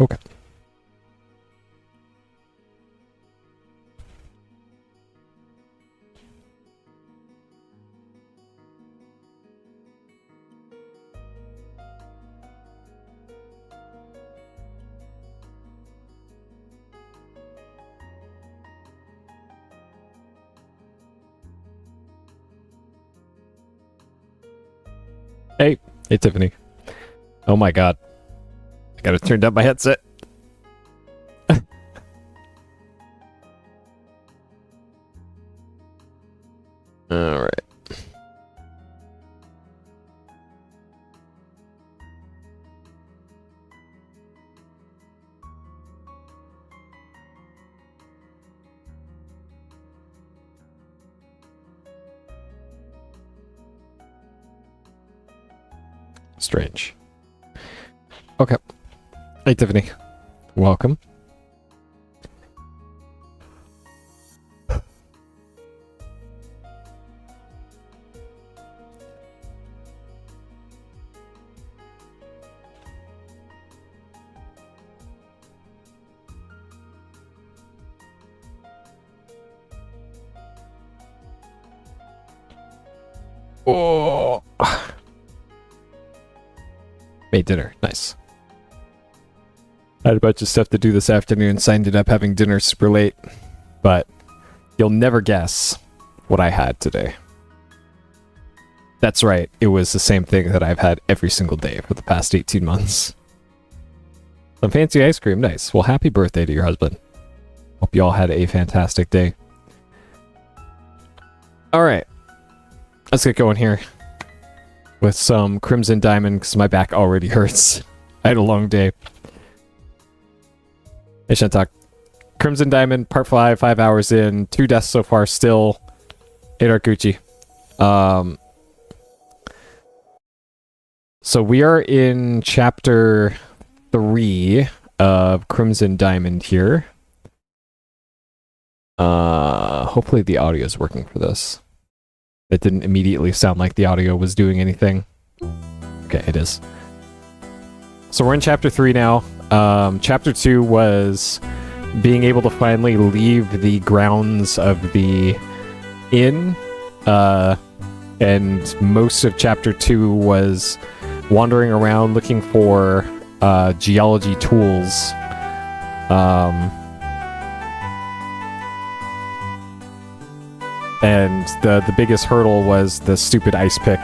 Okay. Hey, Tiffany. Oh my god. I gotta turn down my headset. Alright. Strange. Okay. Hey, Tiffany. Welcome. Oh. Made dinner. Nice. I had a bunch of stuff to do this afternoon, so I ended up having dinner super late. But you'll never guess what I had today. That's right. It was the same thing that I've had every single day for the past 18 months. Some fancy ice cream. Nice. Well, happy birthday to your husband. Hope you all had a fantastic day. Alright. Let's get going here. With some Crimson Diamond, because my back already hurts. I had a long day. Hey, Shentok. Crimson Diamond, part 5, 5 hours in. 2 deaths so far still. 8 Gucci. So we are in chapter 3 of Crimson Diamond here. Hopefully the audio is working for this. It didn't immediately sound like the audio was doing anything. Okay, it is. So we're in chapter 3 now. Chapter 2 was being able to finally leave the grounds of the inn. And most of chapter 2 was wandering around looking for geology tools. And the biggest hurdle was the stupid ice pick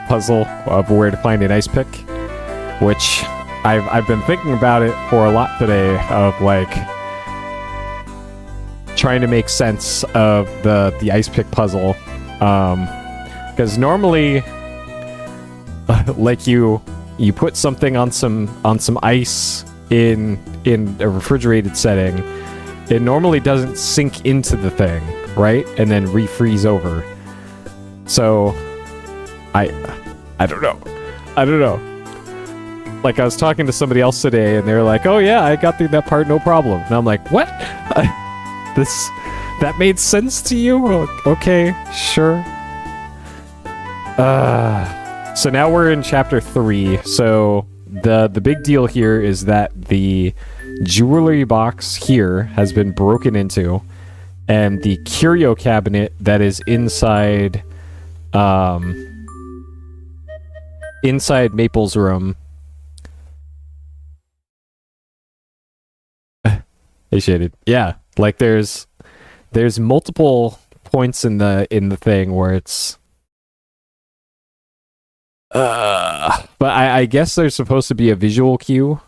puzzle of where to find an ice pick, which I've been thinking about it for a lot today, of like trying to make sense of the ice pick puzzle, because normally like you put something on some ice in a refrigerated setting, it normally doesn't sink into the thing, right? And then refreeze over. So I don't know. Like, I was talking to somebody else today and they were like, oh yeah, I got through that part no problem. And I'm like, what? That made sense to you? Okay, sure. So now we're in chapter 3. So the big deal here is that the jewelry box here has been broken into, and the curio cabinet that is inside inside Maple's room. Hey, Shaded. Yeah, like there's multiple points in the thing where it's but I guess there's supposed to be a visual cue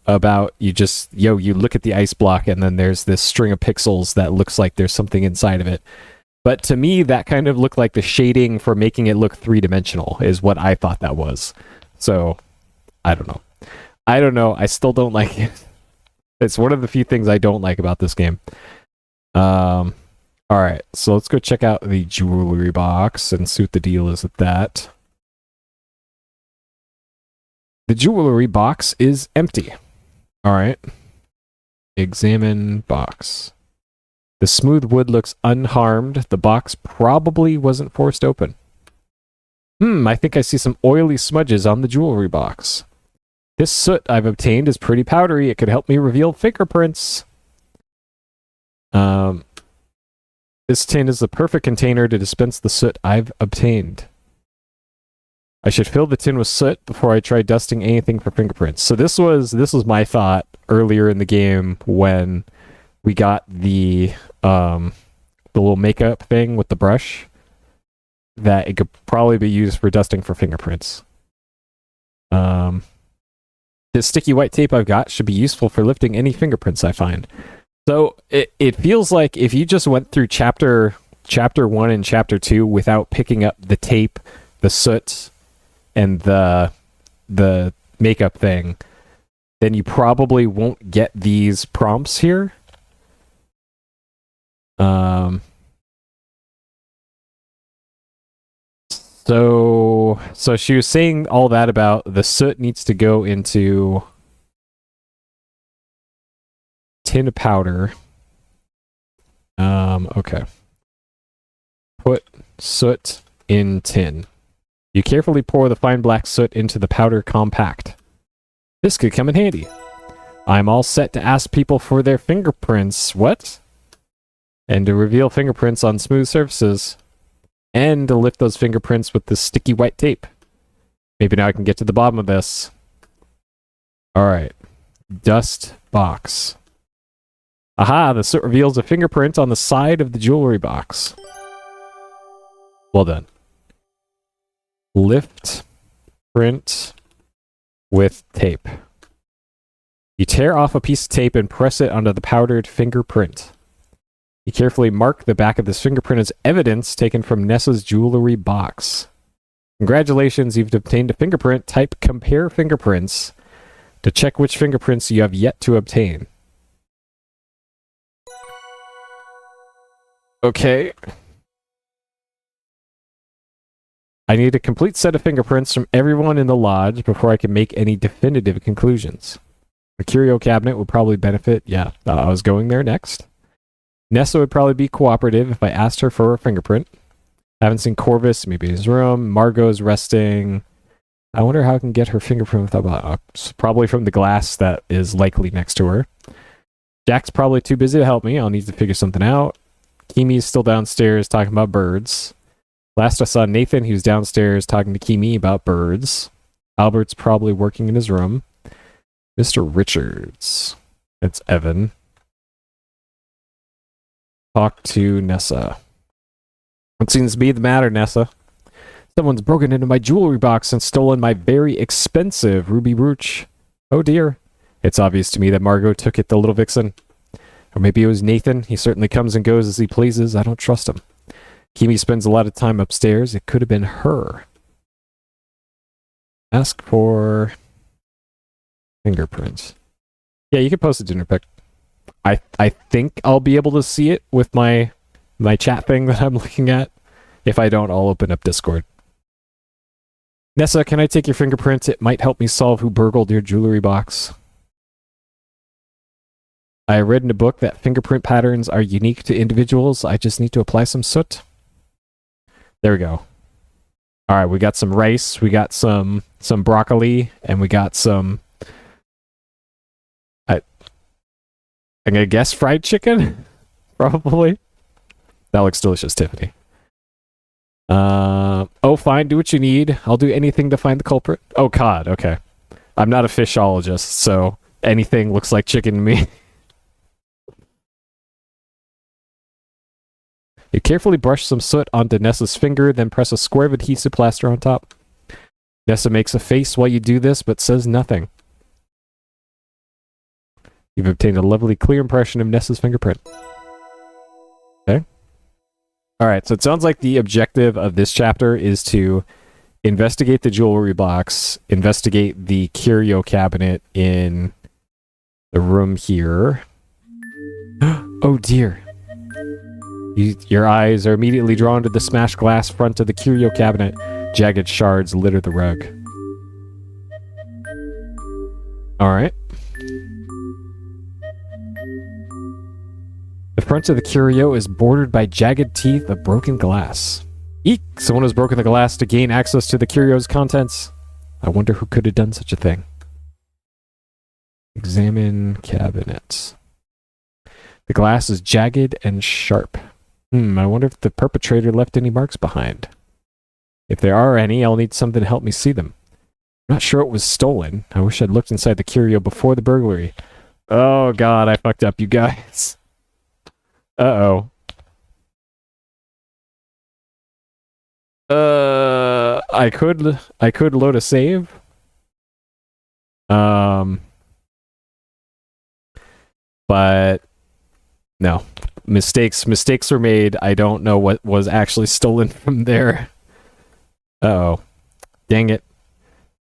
about you look at the ice block and then there's this string of pixels that looks like there's something inside of it. But to me, that kind of looked like the shading for making it look three-dimensional is what I thought that was. So, I don't know. I still don't like it. It's one of the few things I don't like about this game. Alright, so let's go check out the jewelry box and see what the deal is with that. The jewelry box is empty. Alright. Examine box. The smooth wood looks unharmed. The box probably wasn't forced open. I think I see some oily smudges on the jewelry box. This soot I've obtained is pretty powdery. It could help me reveal fingerprints. This tin is the perfect container to dispense the soot I've obtained. I should fill the tin with soot before I try dusting anything for fingerprints. So this was my thought earlier in the game when we got the little makeup thing with the brush, that it could probably be used for dusting for fingerprints. This sticky white tape I've got should be useful for lifting any fingerprints I find. So it feels like if you just went through chapter 1 and chapter 2 without picking up the tape, the soot, and the makeup thing, then you probably won't get these prompts here. So she was saying all that about the soot needs to go into tin of powder. Okay. Put soot in tin. You carefully pour the fine black soot into the powder compact. This could come in handy. I'm all set to ask people for their fingerprints. What? And to reveal fingerprints on smooth surfaces. And to lift those fingerprints with this sticky white tape. Maybe now I can get to the bottom of this. Alright. Dust box. Aha, the soot reveals a fingerprint on the side of the jewelry box. Well done. Lift print with tape. You tear off a piece of tape and press it onto the powdered fingerprint. You carefully mark the back of this fingerprint as evidence taken from Nessa's jewelry box. Congratulations, you've obtained a fingerprint. Type compare fingerprints to check which fingerprints you have yet to obtain. Okay. I need a complete set of fingerprints from everyone in the lodge before I can make any definitive conclusions. A curio cabinet would probably benefit. Yeah, I was going there next. Nessa would probably be cooperative if I asked her for a fingerprint. Haven't seen Corvus, maybe in his room. Margot's resting. I wonder how I can get her fingerprint without... probably from the glass that is likely next to her. Jack's probably too busy to help me. I'll need to figure something out. Kimi's still downstairs talking about birds. Last I saw Nathan, he was downstairs talking to Kimi about birds. Albert's probably working in his room. Mr. Richards. It's Evan. Talk to Nessa. What seems to be the matter, Nessa? Someone's broken into my jewelry box and stolen my very expensive ruby brooch. Oh dear. It's obvious to me that Margot took it, the little vixen. Or maybe it was Nathan. He certainly comes and goes as he pleases. I don't trust him. Kimi spends a lot of time upstairs. It could have been her. Ask for fingerprints. Yeah, you can post a dinner pic. I think I'll be able to see it with my chat thing that I'm looking at. If I don't, I'll open up Discord. Nessa, can I take your fingerprints? It might help me solve who burgled your jewelry box. I read in a book that fingerprint patterns are unique to individuals. I just need to apply some soot. There we go. All right, we got some rice, we got some broccoli, and we got some... I'm gonna guess fried chicken? Probably. That looks delicious, Tiffany. Oh, fine, do what you need. I'll do anything to find the culprit. Oh, God, okay. I'm not a fishologist, so anything looks like chicken to me. You carefully brush some soot onto Nessa's finger, then press a square of adhesive plaster on top. Nessa makes a face while you do this, but says nothing. You've obtained a lovely, clear impression of Nessa's fingerprint. Okay. Alright, so it sounds like the objective of this chapter is to investigate the jewelry box, investigate the curio cabinet in the room here. Oh dear. Your eyes are immediately drawn to the smashed glass front of the curio cabinet. Jagged shards litter the rug. Alright. The front of the curio is bordered by jagged teeth of broken glass. Eek! Someone has broken the glass to gain access to the curio's contents. I wonder who could have done such a thing. Examine cabinet. The glass is jagged and sharp. I wonder if the perpetrator left any marks behind. If there are any, I'll need something to help me see them. I'm not sure it was stolen. I wish I'd looked inside the curio before the burglary. Oh god, I fucked up, you guys. Uh-oh. I could load a save. But no. Mistakes were made. I don't know what was actually stolen from there. Uh-oh. Dang it.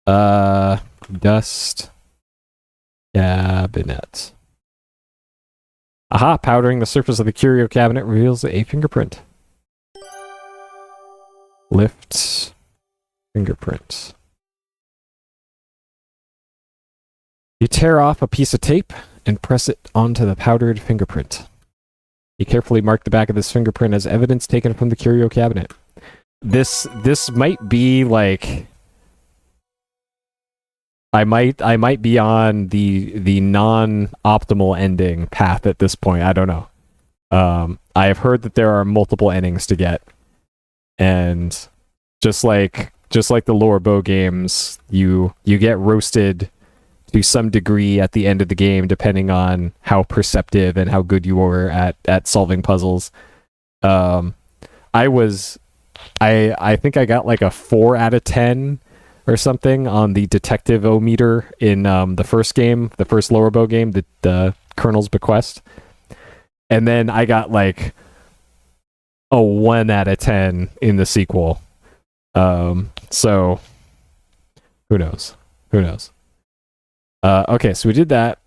Dust cabinet. Aha, powdering the surface of the curio cabinet reveals a fingerprint. Lift fingerprint. You tear off a piece of tape and press it onto the powdered fingerprint. You carefully mark the back of this fingerprint as evidence taken from the curio cabinet. This might be like I might be on the non-optimal ending path at this point. I don't know. I have heard that there are multiple endings to get, and just like the lower bow games, you get roasted to some degree at the end of the game, depending on how perceptive and how good you were at solving puzzles. I think I got like a 4 out of 10 or something on the detective-o-meter in the first game, the first lower bow game, the Colonel's Bequest. And then I got like a 1 out of 10 in the sequel. So who knows? Okay, so we did that.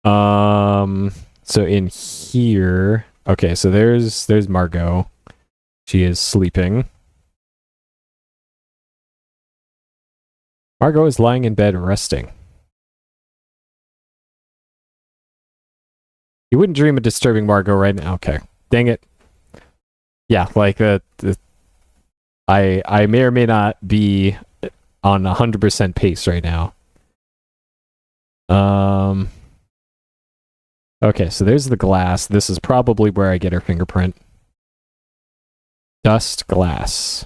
So in here, okay, so there's Margot. She is sleeping. Margot is lying in bed resting. You wouldn't dream of disturbing Margot right now. Okay. Dang it. Yeah, like I may or may not be on 100% pace right now. Okay, so there's the glass. This is probably where I get her fingerprint. Dust glass.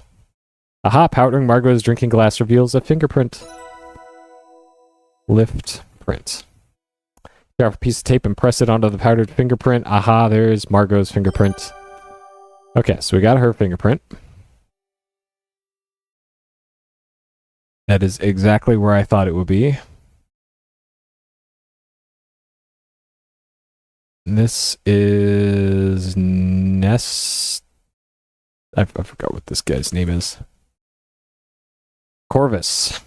Aha, powdering Margot's drinking glass reveals a fingerprint. Lift print. Tear off a piece of tape and press it onto the powdered fingerprint. Aha, there's Margot's fingerprint. Okay, so we got her fingerprint. That is exactly where I thought it would be. This is Nest. I forgot what this guy's name is. Corvus.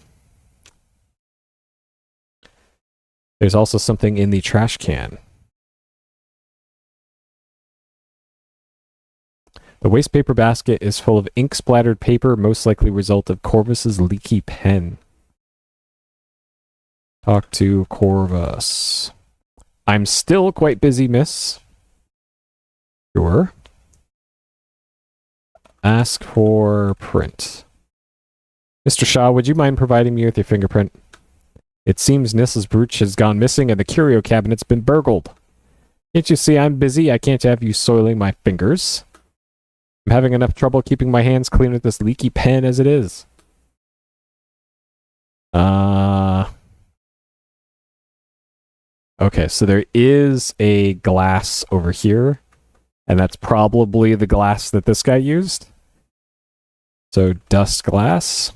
There's also something in the trash can. The waste paper basket is full of ink-splattered paper, most likely result of Corvus's leaky pen. Talk to Corvus. I'm still quite busy, miss. Sure. Ask for print. Mr. Shaw, would you mind providing me with your fingerprint? It seems Nissa's brooch has gone missing and the curio cabinet's been burgled. Can't you see I'm busy? I can't have you soiling my fingers. I'm having enough trouble keeping my hands clean with this leaky pen as it is. Okay, so there is a glass over here, and that's probably the glass that this guy used. So, dust glass.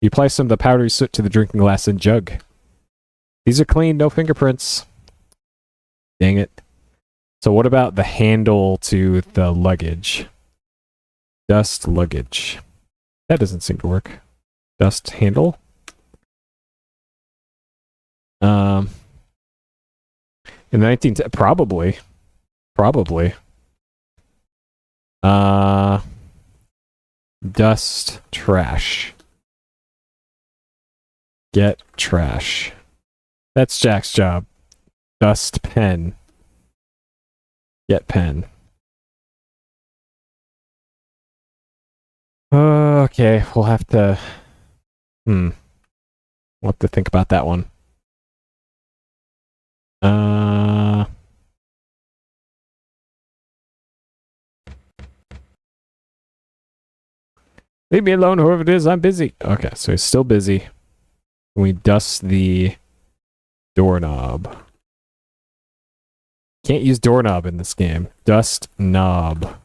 You apply some of the powdery soot to the drinking glass and jug. These are clean, no fingerprints. Dang it. So what about the handle to the luggage? Dust luggage. That doesn't seem to work. Dust handle. In the 1910s, probably. Dust trash. Get trash. That's Jack's job. Dust pen. Get pen. Okay, we'll have to... We'll have to think about that one. Uh, Leave me alone, whoever it is. I'm busy. Okay, so he's still busy. We dust the doorknob. Can't use doorknob in this game. Dust knob.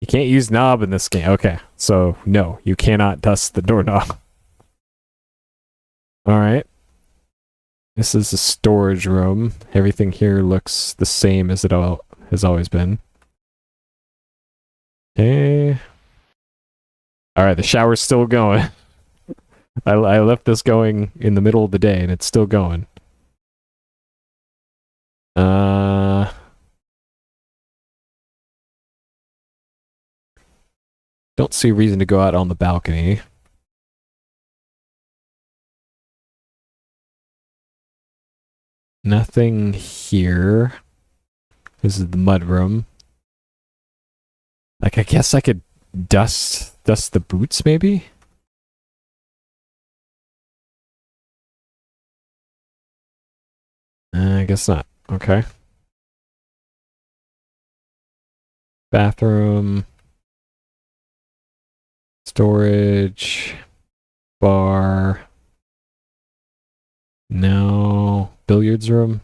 You can't use knob in this game. Okay, so no, you cannot dust the doorknob. All right. This is a storage room. Everything here looks the same as it all has always been. Okay. All right, the shower's still going. I left this going in the middle of the day, and it's still going. Don't see a reason to go out on the balcony. Nothing here. This is the mudroom. Like, I guess I could dust the boots, maybe? I guess not. Okay. Bathroom. Storage. Bar. No. Billiards room.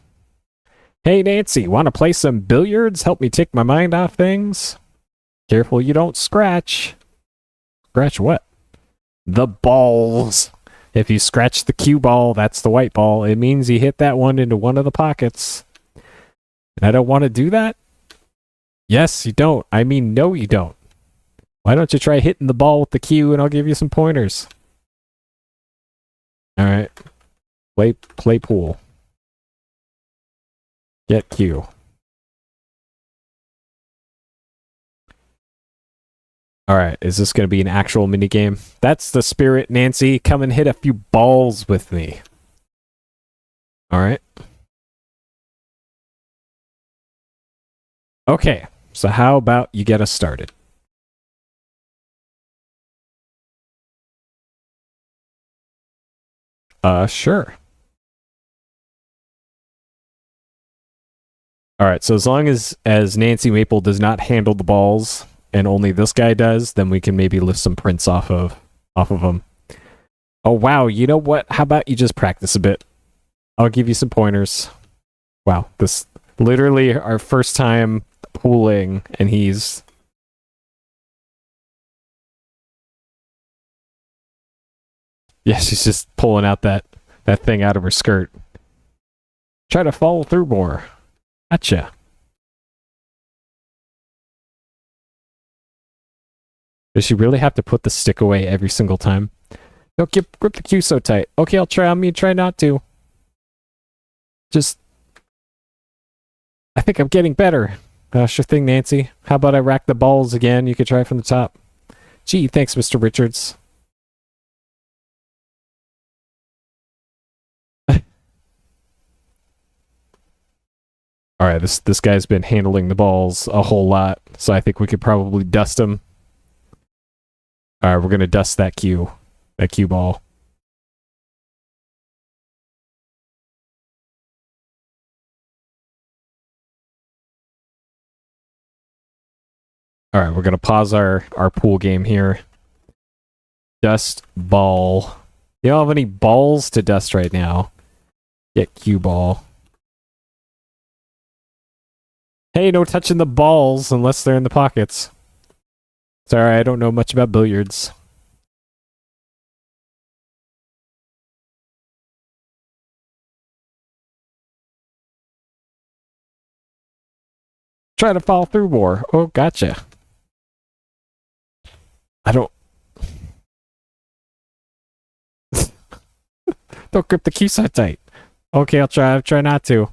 Hey, Nancy, want to play some billiards? Help me take my mind off things? Careful you don't scratch. Scratch what? The balls. If you scratch the cue ball, that's the white ball. It means you hit that one into one of the pockets. And I don't want to do that? Yes, you don't. I mean, no, you don't. Why don't you try hitting the ball with the cue and I'll give you some pointers? All right. Play pool. Get cue. All right, is this going to be an actual minigame? That's the spirit, Nancy. Come and hit a few balls with me. All right. Okay, so how about you get us started? Sure. All right, so as long as Nancy Maple does not handle the balls and only this guy does, then we can maybe lift some prints off of them. Oh wow, you know what? How about you just practice a bit? I'll give you some pointers. Wow, this literally our first time pooling and he's yeah, she's just pulling out that thing out of her skirt. Try to follow through more. Gotcha. Does she really have to put the stick away every single time? Don't grip the cue so tight. Okay, I'll try. I'm gonna try not to. Just, I think I'm getting better. Sure thing, Nancy. How about I rack the balls again? You could try from the top. Gee, thanks, Mr. Richards. All right, this guy's been handling the balls a whole lot, so I think we could probably dust him. All right, we're gonna dust that cue ball. All right, we're gonna pause our pool game here. Dust ball. You don't have any balls to dust right now. Get cue ball. Hey, no touching the balls unless they're in the pockets. Sorry, I don't know much about billiards. Try to follow through more. Oh, gotcha. I don't... Don't grip the cue so tight. Okay, I'll try not to.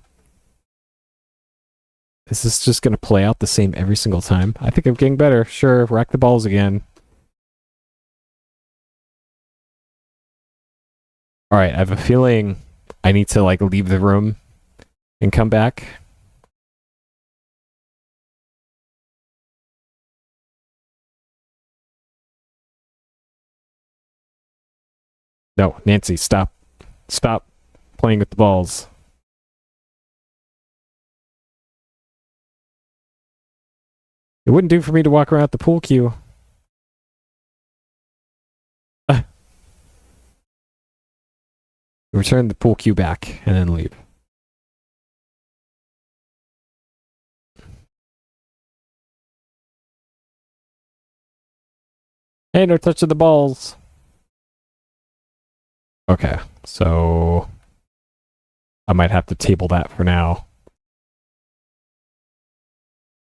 Is this just gonna play out the same every single time? I think I'm getting better. Sure, rack the balls again. Alright, I have a feeling I need to, like, leave the room and come back. No, Nancy, stop. Stop playing with the balls. It wouldn't do for me to walk around the pool cue. Return the pool cue back and then leave. Hey, no touching the balls. Okay, so I might have to table that for now.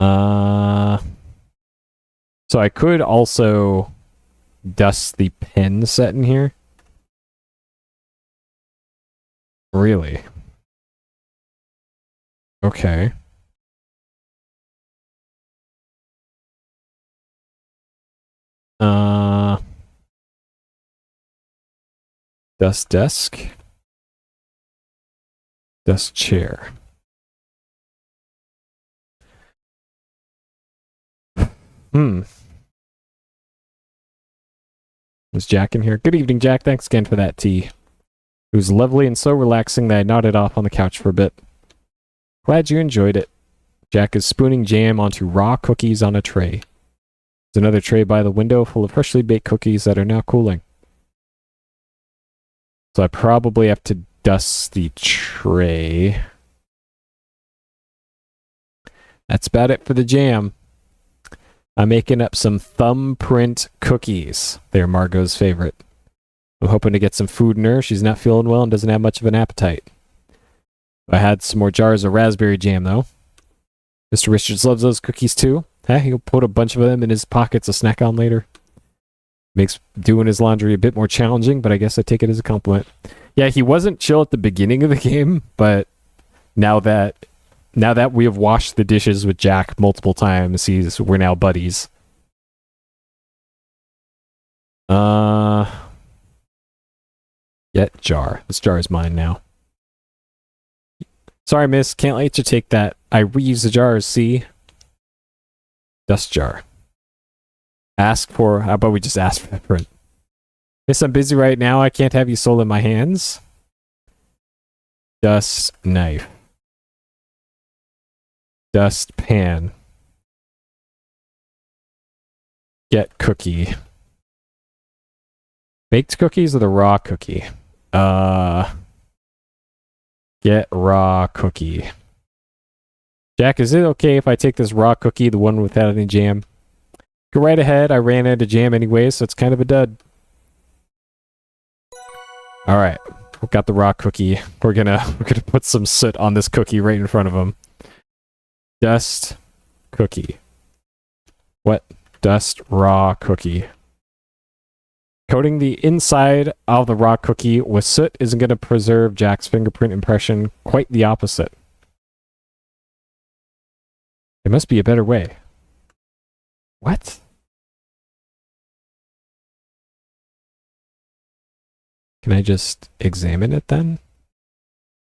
So I could also dust the pen set in here. Really? Okay. Dust desk. Dust chair. Is Jack in here? Good evening, Jack. Thanks again for that tea. It was lovely and so relaxing that I nodded off on the couch for a bit. Glad you enjoyed it. Jack is spooning jam onto raw cookies on a tray. There's another tray by the window full of freshly baked cookies that are now cooling. So I probably have to dust the tray. That's about it for the jam. I'm making up some thumbprint cookies. They're Margot's favorite. I'm hoping to get some food in her. She's not feeling well and doesn't have much of an appetite. I had some more jars of raspberry jam, though. Mr. Richards loves those cookies, too. He'll put a bunch of them in his pocket to snack on later. Makes doing his laundry a bit more challenging, but I guess I take it as a compliment. Yeah, he wasn't chill at the beginning of the game, but now that we have washed the dishes with Jack multiple times, we're now buddies. Get jar. This jar is mine now. Sorry, miss. Can't let you take that. I reuse the jars, see? Dust jar. Ask for... How about we just ask for the print? Miss, I'm busy right now. I can't have you sold in my hands. Dust knife. Dust pan. Get cookie. Baked cookies or the raw cookie? Get raw cookie. Jack, is it okay if I take this raw cookie, the one without any jam? Go right ahead. I ran out of jam anyway, so it's kind of a dud. All right, we got the raw cookie. We're gonna put some soot on this cookie right in front of him. Dust cookie. What? Dust raw cookie. Coating the inside of the raw cookie with soot isn't going to preserve Jack's fingerprint impression. Quite the opposite. There must be a better way. What? Can I just examine it then?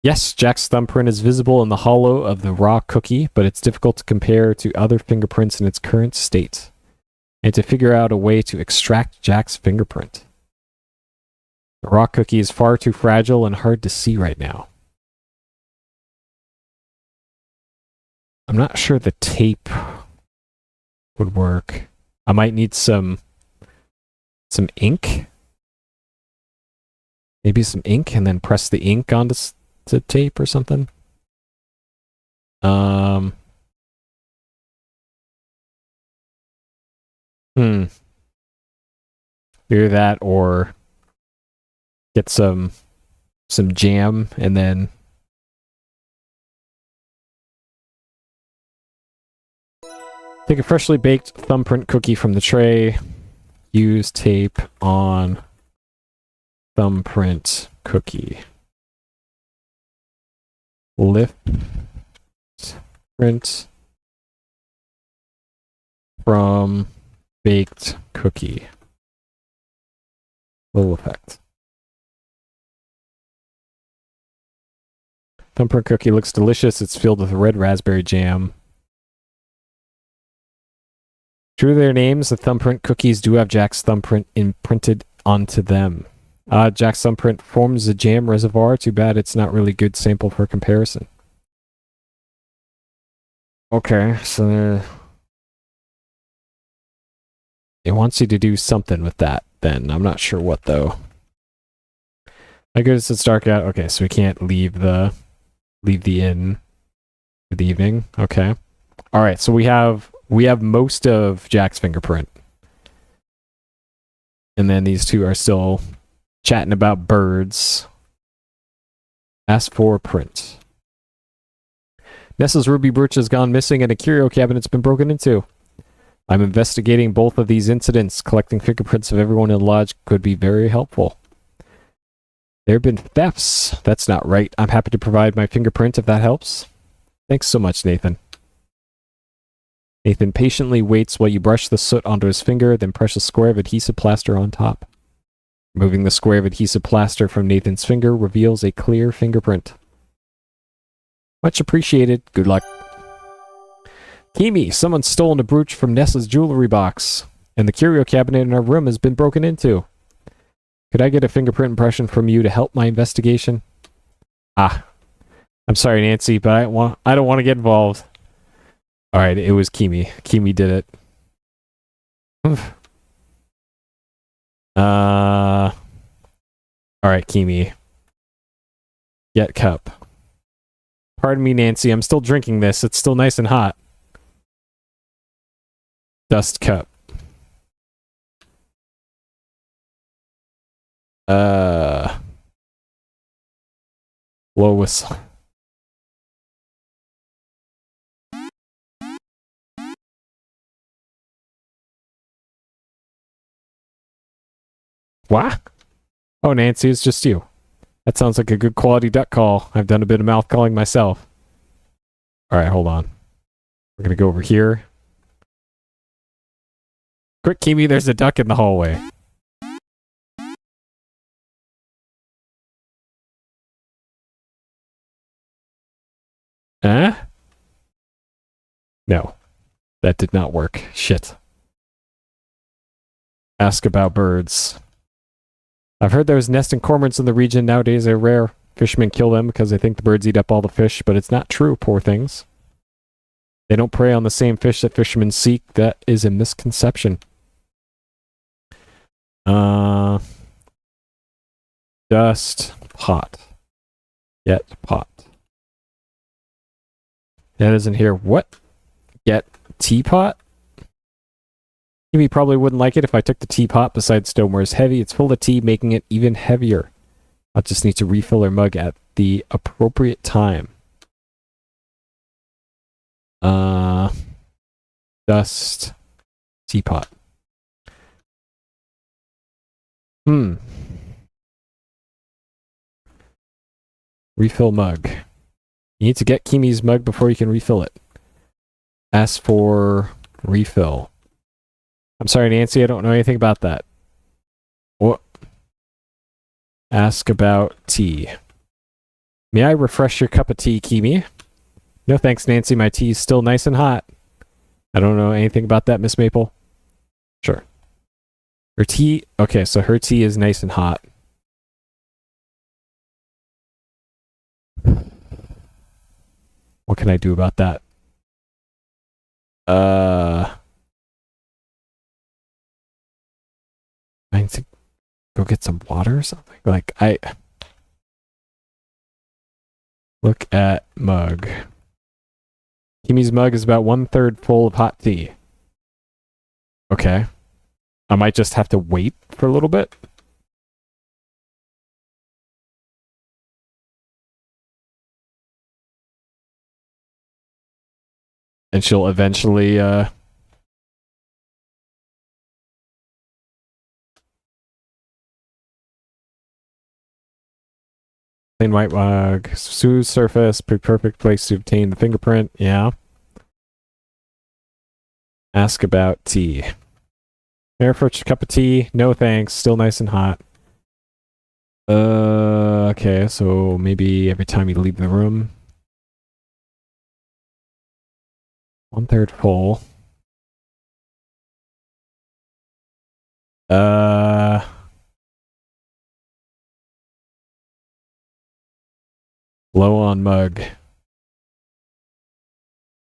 Yes, Jack's thumbprint is visible in the hollow of the raw cookie, but it's difficult to compare to other fingerprints in its current state, and to figure out a way to extract Jack's fingerprint. The raw cookie is far too fragile and hard to see right now. I'm not sure the tape would work. I might need some ink. Maybe some ink and then press the ink onto the tape or something. Either that or get some jam and then take a freshly baked thumbprint cookie from the tray. Use tape on thumbprint cookie. Lift print from baked cookie. Little effect. Thumbprint cookie looks delicious. It's filled with red raspberry jam. True to their names, the thumbprint cookies do have Jack's thumbprint imprinted onto them. Jack's thumbprint forms a jam reservoir. Too bad it's not really good sample for comparison. Okay, so it wants you to do something with that. Then I'm not sure what though. I guess it's dark out. Okay, so we can't leave the inn for the evening. Okay. All right, so we have most of Jack's fingerprint, and then these two are still chatting about birds. Ask for print. Nessa's ruby brooch has gone missing, and a curio cabinet's been broken into. I'm investigating both of these incidents. Collecting fingerprints of everyone in the lodge could be very helpful. There have been thefts. That's not right. I'm happy to provide my fingerprint if that helps. Thanks so much, Nathan. Nathan patiently waits while you brush the soot onto his finger, then press a square of adhesive plaster on top. Removing the square of adhesive plaster from Nathan's finger reveals a clear fingerprint. Much appreciated. Good luck. Kimi, someone's stolen a brooch from Nessa's jewelry box, and the curio cabinet in our room has been broken into. Could I get a fingerprint impression from you to help my investigation? I'm sorry, Nancy, but I don't want to get involved. All right, it was Kimi. Kimi did it. Oof. All right, Kimi. Get cup. Pardon me, Nancy. I'm still drinking this. It's still nice and hot. Dust cup. Blow whistle. What? Oh, Nancy, it's just you. That sounds like a good quality duck call. I've done a bit of mouth calling myself. Alright, hold on. We're gonna go over here. Quick, Kimi, there's a duck in the hallway. Huh? No. That did not work. Shit. Ask about birds. I've heard there's nesting cormorants in the region. Nowadays they're rare. Fishermen kill them because they think the birds eat up all the fish, but it's not true, poor things. They don't prey on the same fish that fishermen seek. That is a misconception. Dust pot. Get pot. That isn't here. What? Get teapot? Kimi probably wouldn't like it if I took the teapot. Besides, stoneware is heavy. It's full of tea, making it even heavier. I'll just need to refill her mug at the appropriate time. Dust teapot. Refill mug. You need to get Kimi's mug before you can refill it. Ask for refill. I'm sorry, Nancy, I don't know anything about that. What? Ask about tea. May I refresh your cup of tea, Kimi? No thanks, Nancy. My tea is still nice and hot. I don't know anything about that, Miss Maple. Sure. Her tea... Okay, so her tea is nice and hot. What can I do about that? I need to go get some water or something. Like, look at mug. Kimi's mug is about 1/3 full of hot tea. Okay. I might just have to wait for a little bit. And she'll eventually, plain white mug, smooth surface, perfect place to obtain the fingerprint. Yeah. Ask about tea. Air for a cup of tea. No thanks. Still nice and hot. Okay, so maybe every time you leave the room. 1/3 full. Low on mug.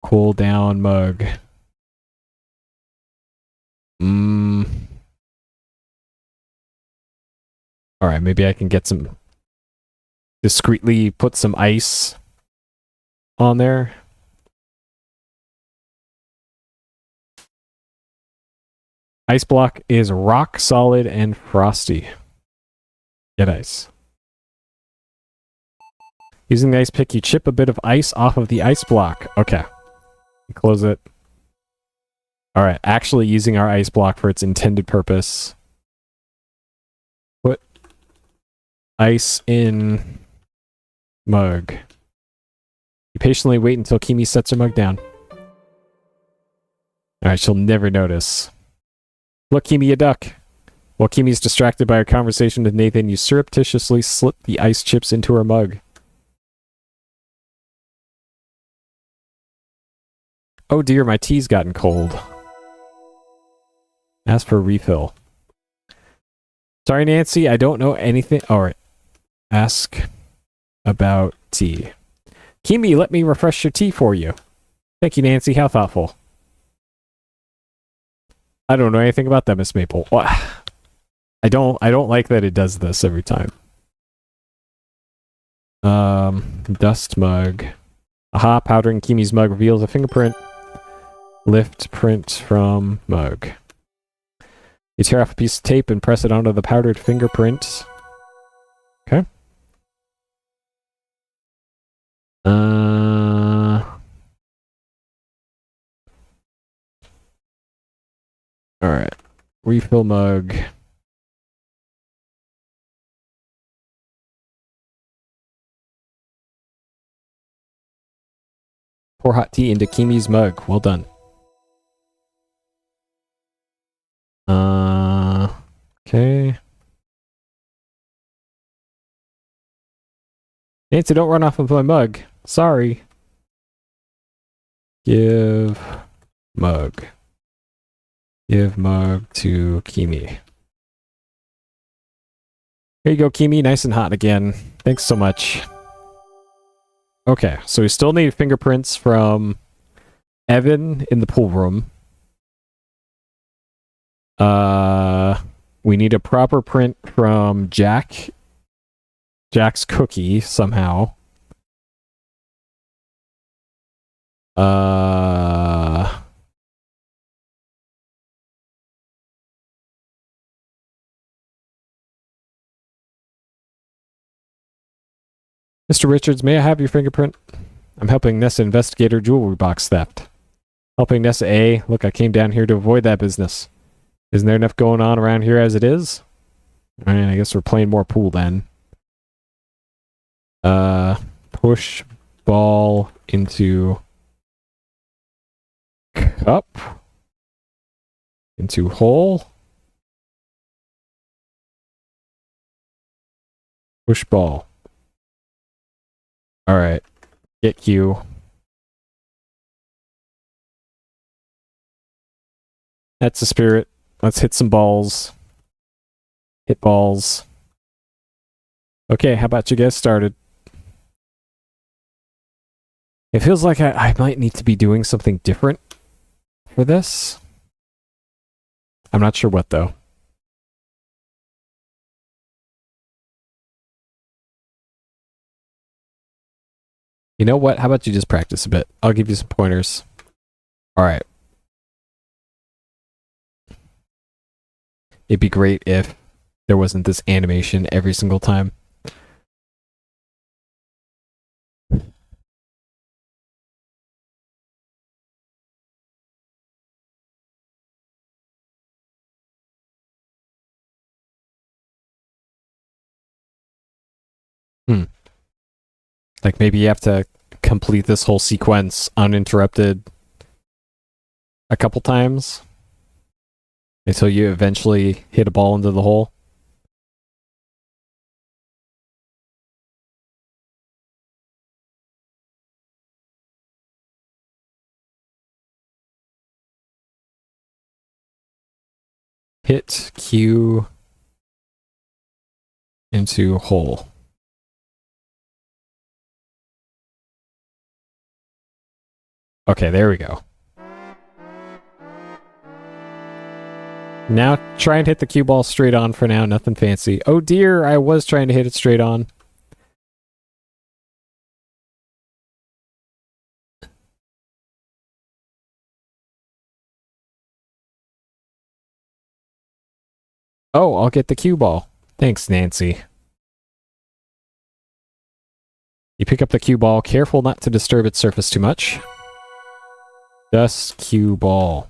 Cool down mug. Alright, maybe I can get some... discreetly put some ice on there. Ice block is rock solid and frosty. Get ice. Using the ice pick, you chip a bit of ice off of the ice block. Okay. Close it. Alright, actually using our ice block for its intended purpose. Put ice in mug. You patiently wait until Kimi sets her mug down. Alright, she'll never notice. Look, Kimi, a duck. While Kimi's distracted by her conversation with Nathan, you surreptitiously slip the ice chips into her mug. Oh dear, my tea's gotten cold. Ask for a refill. Sorry, Nancy, I don't know anything. Alright. Ask about tea. Kimi, let me refresh your tea for you. Thank you, Nancy. How thoughtful. I don't know anything about that, Miss Maple. What? I don't like that it does this every time. Dust mug. Aha, powdering Kimi's mug reveals a fingerprint. Lift print from mug. You tear off a piece of tape and press it onto the powdered fingerprint. Okay. Alright. Refill mug. Pour hot tea into Kimi's mug. Well done. Okay. Nancy, don't run off with my mug. Sorry. Give mug. Give mug to Kimi. Here you go, Kimi. Nice and hot again. Thanks so much. Okay, so we still need fingerprints from Evan in the pool room. We need a proper print from Jack's cookie somehow. Mr. Richards, may I have your fingerprint? I'm helping Nessa investigate her jewelry box theft. Helping Nessa, eh? Look, I came down here to avoid that business. Isn't there enough going on around here as it is? Alright, I guess we're playing more pool then. Push ball into cup. Into hole. Push ball. Alright. Get Q. That's the spirit. Let's hit some balls. Hit balls. Okay, how about you get started? It feels like I might need to be doing something different for this. I'm not sure what, though. You know what? How about you just practice a bit? I'll give you some pointers. Alright. It'd be great if there wasn't this animation every single time. Like maybe you have to complete this whole sequence uninterrupted a couple times until you eventually hit a ball into the hole. Hit Q into hole. Okay, there we go. Now try and hit the cue ball straight on for now. Nothing fancy. Oh dear, I was trying to hit it straight on. Oh, I'll get the cue ball. Thanks, Nancy. You pick up the cue ball, careful not to disturb its surface too much. Dust cue ball.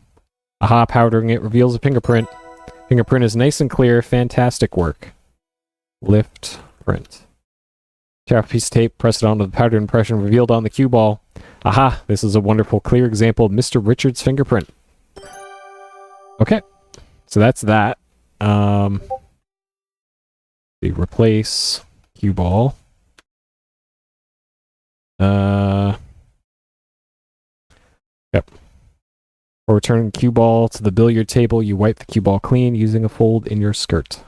Aha, powdering it reveals a fingerprint. Fingerprint is nice and clear. Fantastic work. Lift print. Tear off a piece of tape, press it onto the powdered impression revealed on the cue ball. Aha, this is a wonderful, clear example of Mr. Richards' fingerprint. Okay, so that's that. Replace cue ball. Yep. For returning cue ball to the billiard table, you wipe the cue ball clean using a fold in your skirt.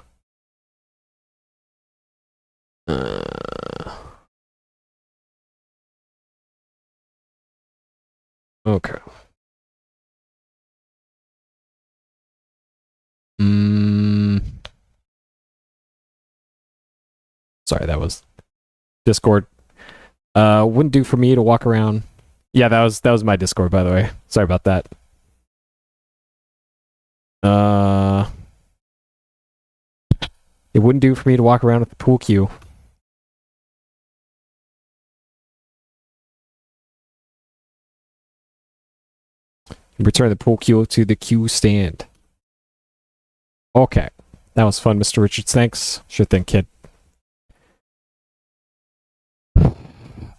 Okay. Sorry, that was Discord. Wouldn't do for me to walk around. Yeah, that was my Discord, by the way. Sorry about that. It wouldn't do for me to walk around with the pool cue. Return the pool cue to the cue stand. Okay. That was fun, Mr. Richards. Thanks. Sure thing, kid.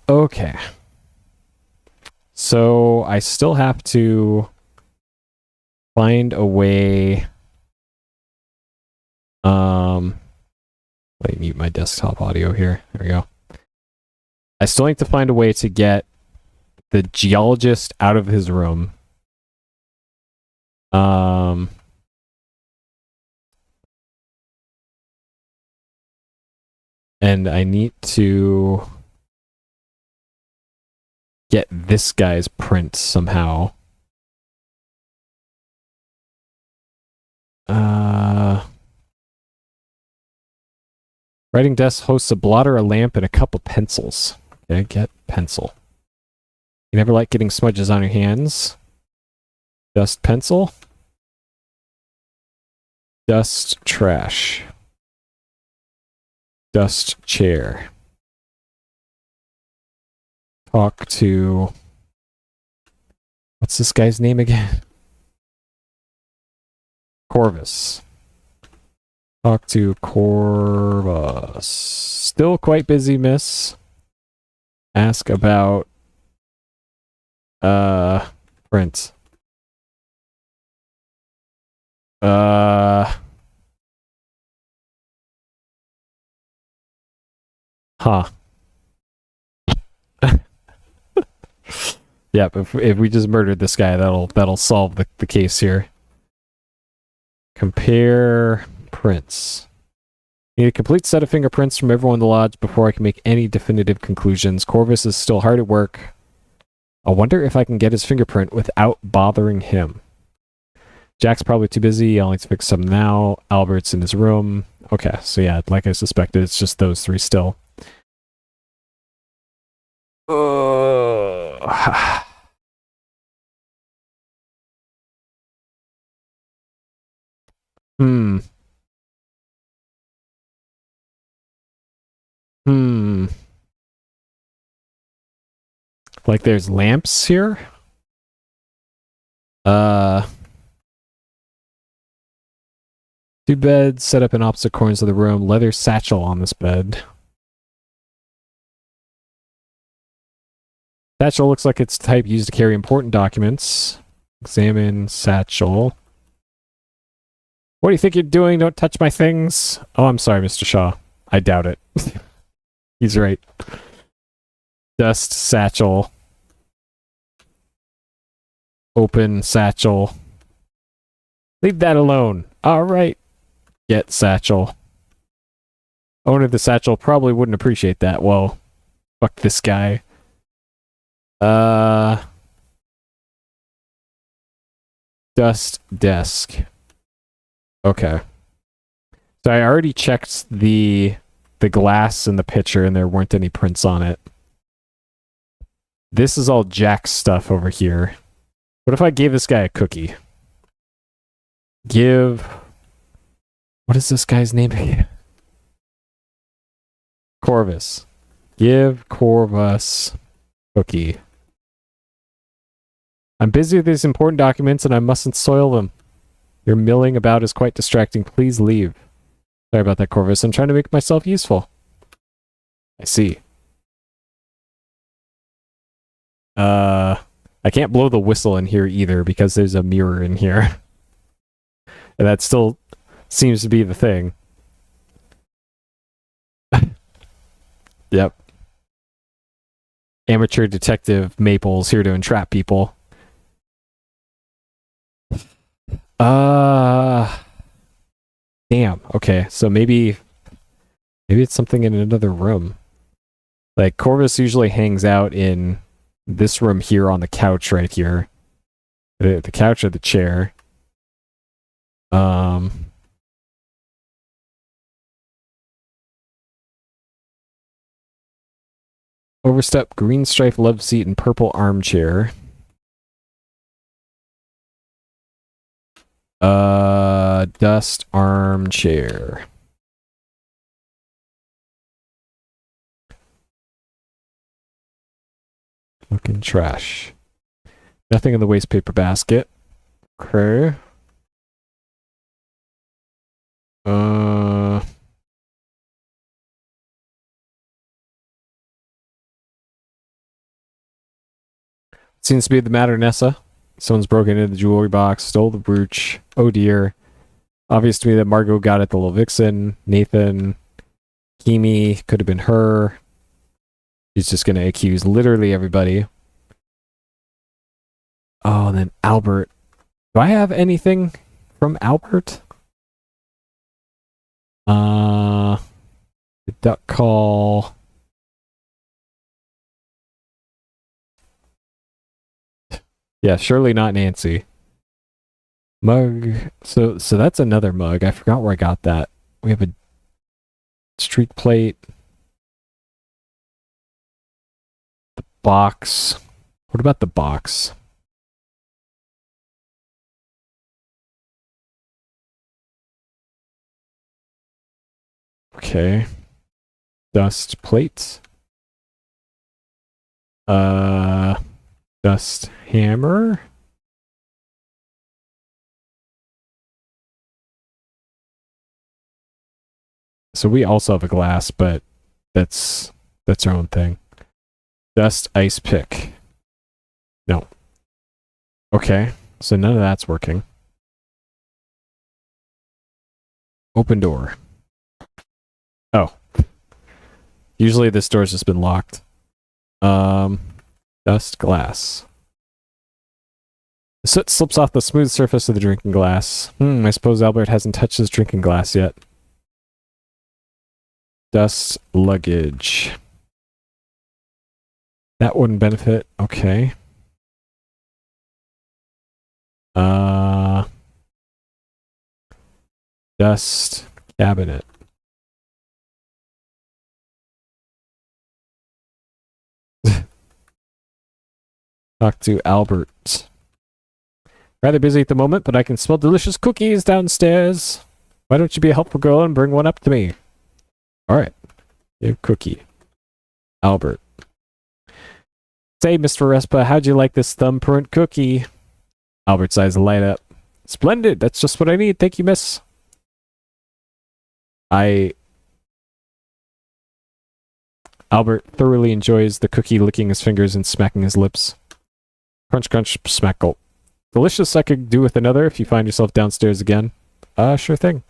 Okay. So I still have to find a way. Let me mute my desktop audio here. There we go. I still need to find a way to get the geologist out of his room. And I need to get this guy's print somehow. Writing desk hosts a blotter, a lamp, and a couple pencils. Okay, get pencil. You never like getting smudges on your hands. Dust pencil. Dust trash. Dust chair. Talk to... What's this guy's name again? Corvus. Talk to Corvus. Still quite busy, miss. Ask about... print. Huh. Yep, if we just murdered this guy, that'll solve the case here. Compare prints. Need a complete set of fingerprints from everyone in the lodge before I can make any definitive conclusions. Corvus is still hard at work. I wonder if I can get his fingerprint without bothering him. Jack's probably too busy. I'll need to fix some now. Albert's in his room. Okay, so yeah, like I suspected, it's just those three still. Like there's lamps here? Two beds set up in opposite corners of the room. Leather satchel on this bed. Satchel looks like it's the type used to carry important documents. Examine satchel. What do you think you're doing? Don't touch my things. Oh, I'm sorry, Mr. Shaw. I doubt it. He's right. Dust satchel. Open satchel. Leave that alone. All right. Get satchel. Owner of the satchel probably wouldn't appreciate that. Well, fuck this guy. Dust desk. Okay. So I already checked the glass in the picture and there weren't any prints on it. This is all Jack's stuff over here. What if I gave this guy a cookie? What is this guy's name again? Corvus. Give Corvus cookie. I'm busy with these important documents and I mustn't soil them. Your milling about is quite distracting. Please leave. Sorry about that, Corvus. I'm trying to make myself useful. I see. I can't blow the whistle in here either because there's a mirror in here. And that still seems to be the thing. Yep. Amateur detective Maple's here to entrap people. Damn. Okay, so maybe it's something in another room. Like Corvus usually hangs out in this room here on the couch right here. The couch or the chair. Overstep, green stripe love seat, and purple armchair. Dust armchair. Looking trash. Nothing in the waste paper basket. Okay. Seems to be the matter, Nessa. Someone's broken into the jewelry box, stole the brooch. Oh dear. Obvious to me that Margot got it, the little vixen. Nathan. Kimi. Could have been her. He's just going to accuse literally everybody. Oh, and then Albert. Do I have anything from Albert? The duck call. Yeah, surely not Nancy. Mug. So that's another mug. I forgot where I got that. We have a street plate. The box. What about the box? Okay. Dust plate. Dust hammer. So we also have a glass, but that's our own thing. Dust ice pick. No. Okay. So none of that's working. Open door. Oh. Usually this door's just been locked. Dust glass. The soot slips off the smooth surface of the drinking glass. I suppose Albert hasn't touched his drinking glass yet. Dust luggage. That wouldn't benefit. Okay. Dust cabinet. Talk to Albert. Rather busy at the moment, but I can smell delicious cookies downstairs. Why don't you be a helpful girl and bring one up to me? Alright. Give cookie. Albert. Say, Mr. Respa, how'd you like this thumbprint cookie? Albert's eyes light up. Splendid! That's just what I need. Thank you, miss. Albert thoroughly enjoys the cookie, licking his fingers and smacking his lips. Crunch, crunch, smack, gulp. Delicious. I could do with another if you find yourself downstairs again. Sure thing.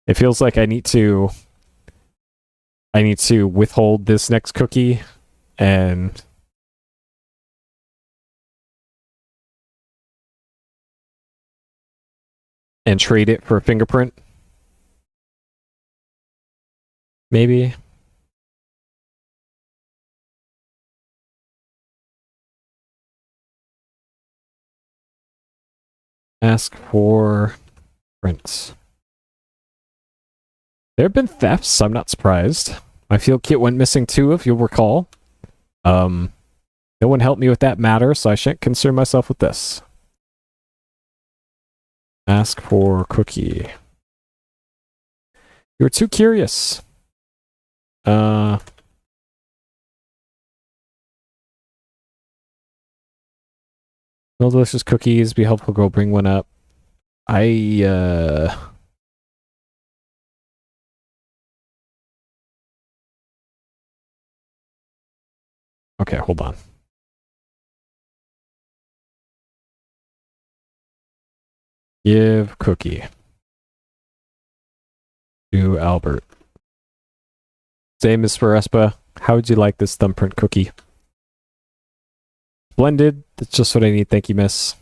It feels like I need to withhold this next cookie and trade it for a fingerprint. Maybe. Ask for prints. There have been thefts, I'm not surprised. My field kit went missing too, if you'll recall. No one helped me with that matter, so I shan't concern myself with this. Ask for cookie. You were too curious. No delicious cookies. Be helpful, girl. Bring one up. Okay, hold on. Give cookie to Albert. Say, Miss Verespa, how would you like this thumbprint cookie? Splendid. That's just what I need. Thank you, miss.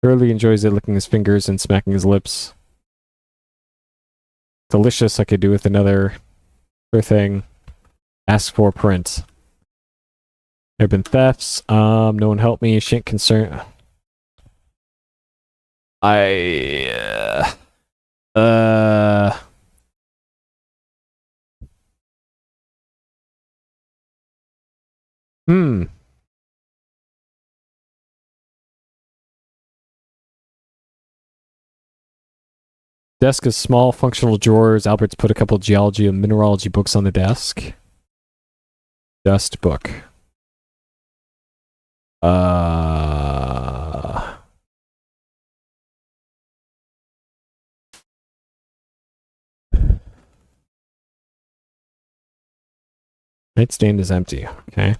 Thoroughly enjoys it, licking his fingers and smacking his lips. Delicious. I could do with another thing. Ask for print. There have been thefts. No one helped me. Shan't concern. Hmm. Desk is small, functional drawers. Albert's put a couple geology and mineralogy books on the desk. Dust book. Nightstand is empty. Okay.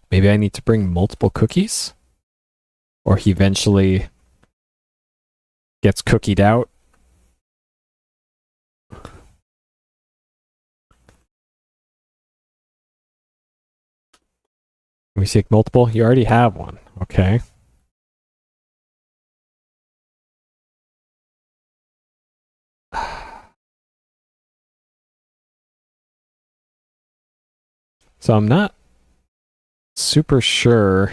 Maybe I need to bring multiple cookies? Or he eventually gets cookied out. Can we take multiple? You already have one. Okay. So I'm not super sure.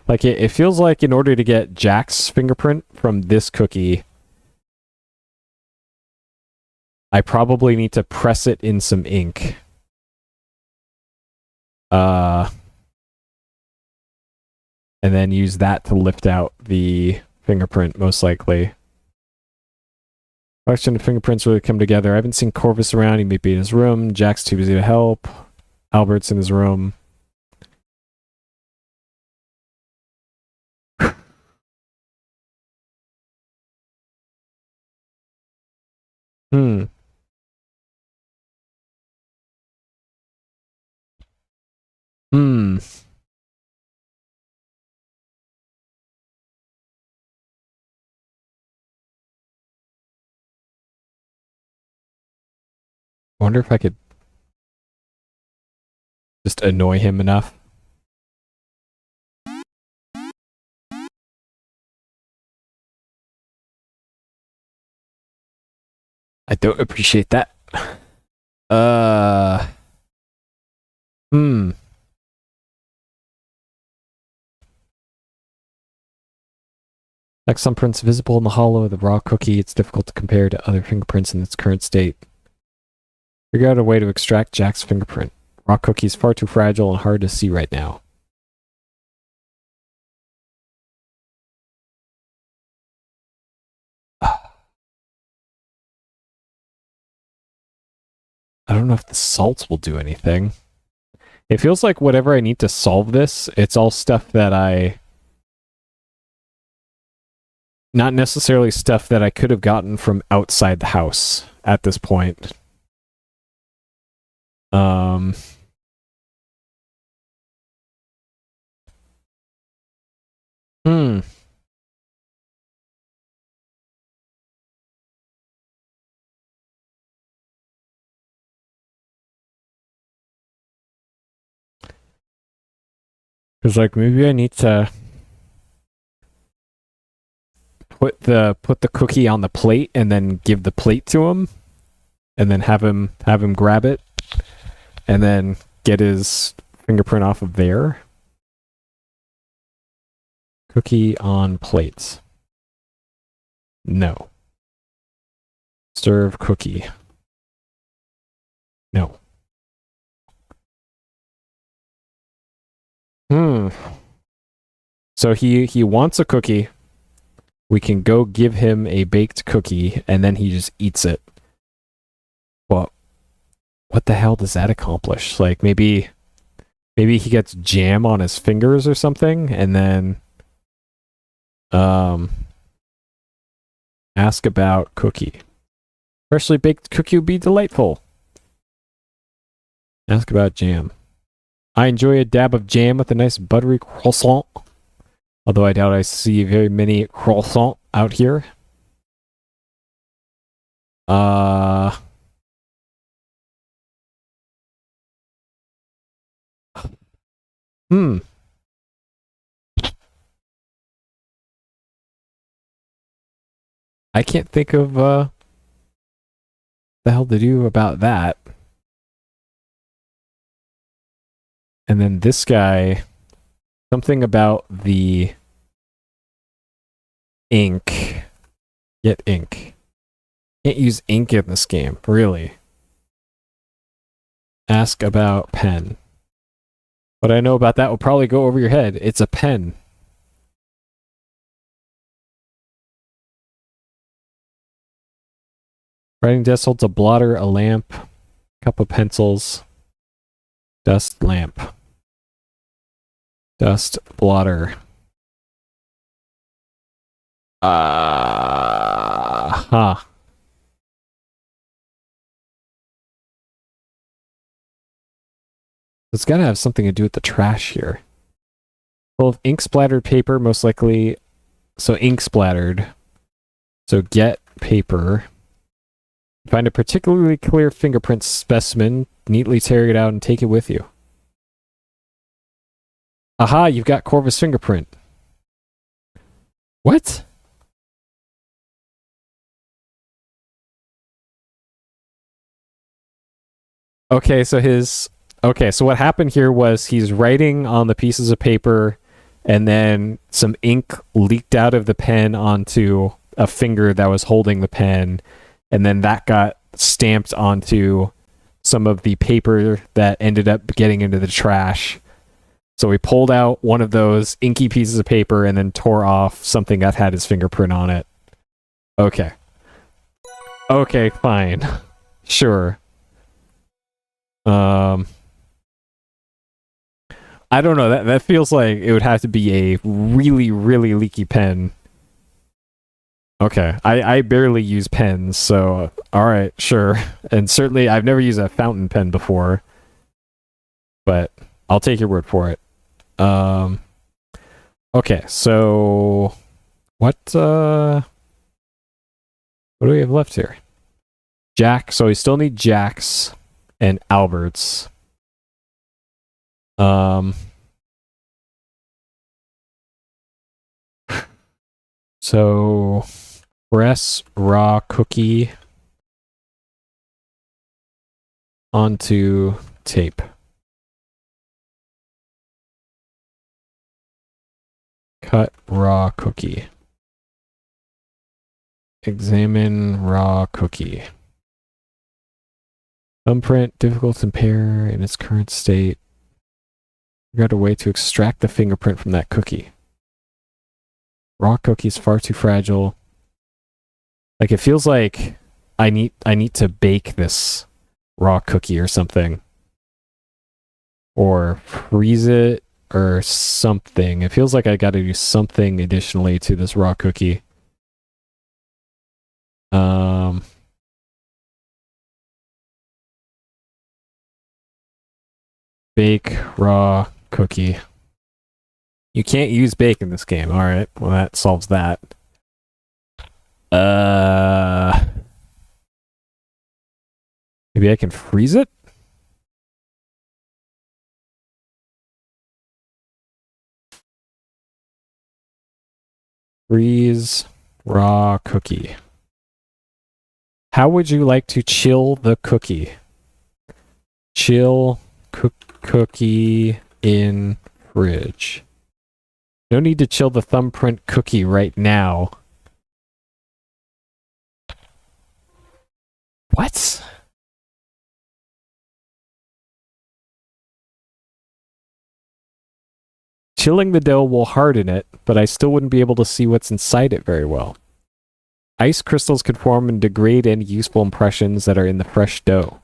Like, it feels like in order to get Jack's fingerprint from this cookie, I probably need to press it in some ink. And then use that to lift out the fingerprint, most likely. Collection of fingerprints really come together. I haven't seen Corvus around. He may be in his room. Jack's too busy to help. Albert's in his room. Hmm. Hmm. I wonder if I could just annoy him enough. I don't appreciate that. Hmm. Like thumbprints visible in the hollow of the raw cookie, it's difficult to compare to other fingerprints in its current state. Figure out a way to extract Jack's fingerprint. Raw cookie is far too fragile and hard to see right now. I don't know if the salts will do anything. It feels like whatever I need to solve this, it's all stuff that not necessarily stuff that I could have gotten from outside the house at this point. Hmm. Because like maybe I need to put the cookie on the plate and then give the plate to him. and then have him grab it, and then get his fingerprint off of there. Cookie on plates. No. Serve cookie. No. So he wants a cookie. We can go give him a baked cookie, and then he just eats it. Well, what the hell does that accomplish? Like, maybe he gets jam on his fingers or something, and then ask about cookie. Freshly baked cookie would be delightful. Ask about jam. I enjoy a dab of jam with a nice buttery croissant. Although I doubt I see very many croissants out here. I can't think of the hell to do about that. And then this guy, something about the ink. Get ink. Can't use ink in this game, really. Ask about pen. What I know about that will probably go over your head. It's a pen. Writing desk holds a blotter, a lamp, cup of pencils, dust lamp, dust blotter. It's got to have something to do with the trash here. Full of ink splattered paper, most likely. So ink splattered. So get paper. Find a particularly clear fingerprint specimen, neatly tear it out and take it with you. Aha, you've got Corvus' fingerprint. What? Okay, so what happened here was he's writing on the pieces of paper, and then some ink leaked out of the pen onto a finger that was holding the pen, and then that got stamped onto some of the paper that ended up getting into the trash. So we pulled out one of those inky pieces of paper and then tore off something that had his fingerprint on it. Okay. Okay, fine. Sure. I don't know. That feels like it would have to be a really, really leaky pen. Okay, I barely use pens, so alright, sure. And certainly I've never used a fountain pen before. But I'll take your word for it. Okay, so what do we have left here? Jack, so we still need Jacks and Alberts. So press raw cookie onto tape. Cut raw cookie. Examine raw cookie. Thumbprint difficult to compare in its current state. Figure out a way to extract the fingerprint from that cookie. Raw cookie is far too fragile. Like, it feels like I need to bake this raw cookie or something. Or freeze it or something. It feels like I gotta do something additionally to this raw cookie. Bake raw cookie. You can't use bake in this game. Alright, well that solves that. Maybe I can freeze it? Freeze raw cookie. How would you like to chill the cookie? Chill cookie in fridge. No need to chill the thumbprint cookie right now. What? Chilling the dough will harden it, but I still wouldn't be able to see what's inside it very well. Ice crystals could form and degrade any useful impressions that are in the fresh dough.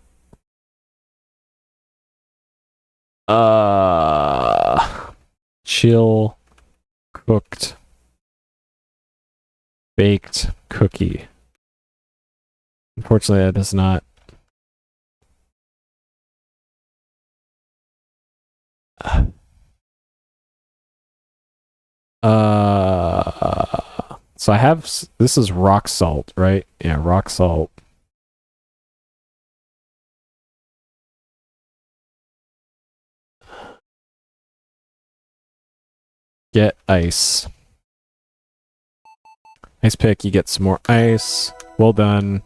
Chill cooked baked cookie. Unfortunately, that does not. So I have, this is rock salt, right? Yeah, rock salt. Get ice. Ice pick, you get some more ice. Well done.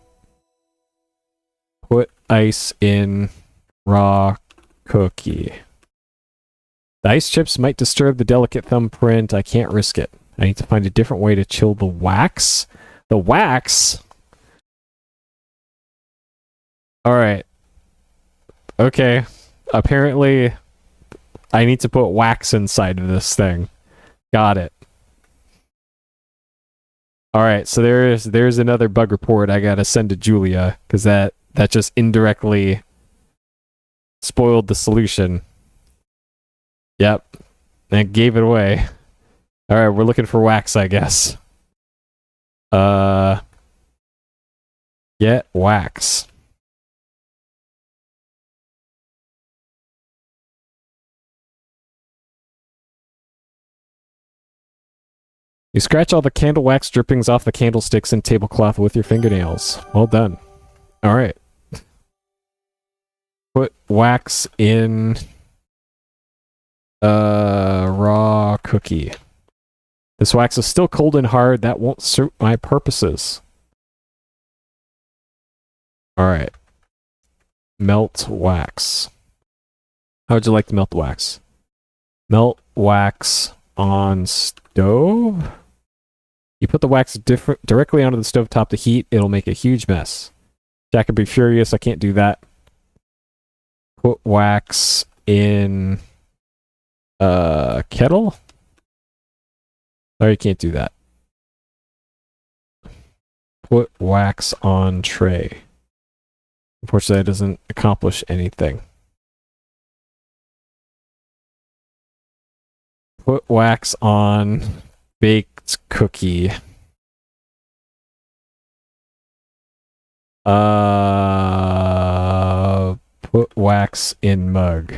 Put ice in raw cookie. The ice chips might disturb the delicate thumbprint. I can't risk it. I need to find a different way to chill the wax. The wax? Alright. Okay. Apparently, I need to put wax inside of this thing. Got it. Alright, so there's another bug report I gotta send to Julia, because that just indirectly spoiled the solution. Yep. And gave it away. Alright, we're looking for wax, I guess. Get wax. You scratch all the candle wax drippings off the candlesticks and tablecloth with your fingernails. Well done. Alright. Put wax in raw cookie. This wax is still cold and hard. That won't suit my purposes. Alright. Melt wax. How would you like to melt the wax? Melt wax on stove? You put the wax directly onto the stovetop to heat, it'll make a huge mess. Jack would be furious, I can't do that. Put wax in kettle? Sorry, you can't do that. Put wax on tray. Unfortunately, that doesn't accomplish anything. Put wax on baked cookie. Put wax in mug.